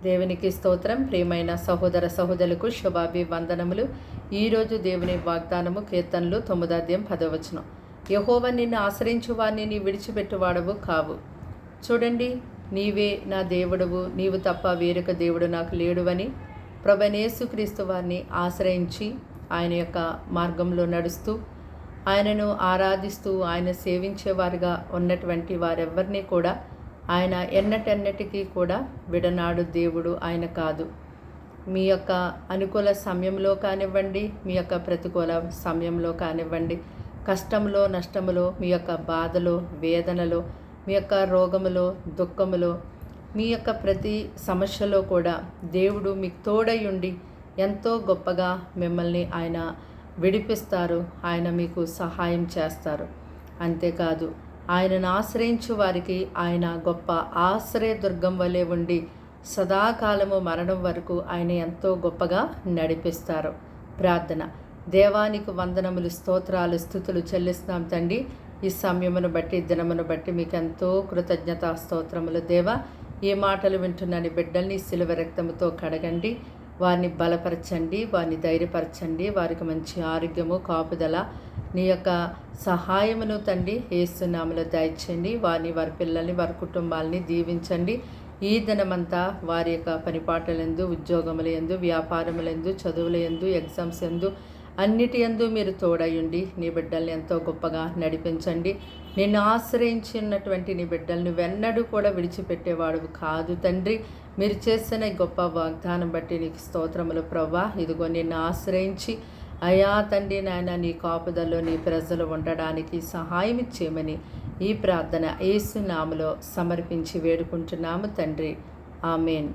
దేవునికి స్తోత్రం. ప్రియమైన సహోదర సహోదరులకు శుభాభివందనములు. ఈరోజు దేవుని వాగ్దానము కీర్తనలు 9వ అధ్యాయం 10వ వచనం. యెహోవా నిన్ను ఆశ్రయించు వారిని నీ విడిచిపెట్టువాడవు కావు. చూడండి, నీవే నా దేవుడవు, నీవు తప్ప వేరొక దేవుడు నాకు లేడువని ప్రభువైన యేసుక్రీస్తు వారిని ఆశ్రయించి ఆయన యొక్క మార్గంలో నడుస్తూ ఆయనను ఆరాధిస్తూ ఆయన సేవించేవారుగా ఉన్నటువంటి వారెవ్వరినీ కూడా ఆయన ఎన్నటెన్నటికీ కూడా విడనాడు దేవుడు ఆయన కాదు. మీ యొక్క అనుకూల సమయంలో కానివ్వండి, మీ యొక్క ప్రతికూల సమయంలో కానివ్వండి, కష్టంలో నష్టములో, మీ యొక్క బాధలో వేదనలో, మీ యొక్క రోగములో దుఃఖములో, మీ యొక్క ప్రతి సమస్యలో కూడా దేవుడు మీకు తోడై ఉండి ఎంతో గొప్పగా మిమ్మల్ని ఆయన విడిపిస్తారు. ఆయన మీకు సహాయం చేస్తారు. అంతేకాదు, ఆయనను ఆశ్రయించు వారికి ఆయన గొప్ప ఆశ్రయదుర్గం వలె ఉండి సదాకాలము మరణం వరకు ఆయన ఎంతో గొప్పగా నడిపిస్తారు. ప్రార్థన. దేవానికి వందనములు, స్తోత్రాలు, స్తుతులు చెల్లిస్తున్నాం తండ్రి. ఈ సమయమును బట్టి దినమును బట్టి మీకు ఎంతో కృతజ్ఞతా స్తోత్రములు. దేవా, ఈ మాటలు వింటున్న నీ బిడ్డల్ని సిలువ రక్తముతో కడగండి, వారిని బలపరచండి, వారిని ధైర్యపరచండి, వారికి మంచి ఆరోగ్యము కాపుదల నీ యొక్క సహాయమును తండ్రి యేసు నామములో దయచేయండి. వారిని, వారి పిల్లల్ని, వారి కుటుంబాలని దీవించండి. ఈ దినమంతా వారి యొక్క పనిపాటలందు, ఉద్యోగముల యందు, వ్యాపారములందు, చదువుల యందు, ఎగ్జామ్స్ యందు, అన్నిటి యందు మీరు తోడయుండి నీ బిడ్డల్ని ఎంతో గొప్పగా నడిపించండి. నిన్ను ఆశ్రయించినటువంటి నీ బిడ్డల్ని వెన్నడూ కూడా విడిచిపెట్టేవాడు కాదు తండ్రి. మీరు చేసిన గొప్ప వాగ్దానం బట్టి నీకు స్తోత్రములు ప్రభువా. ఇదిగో నిన్ను ఆశ్రయించి అయా తండ్రి నాయన నీ కాపుదల్లో నీ ప్రజలు ఉండడానికి సహాయం ఇచ్చేయమని ఈ ప్రార్థన యేసు నామములో సమర్పించి వేడుకుంటున్నాము తండ్రి. ఆమేన్.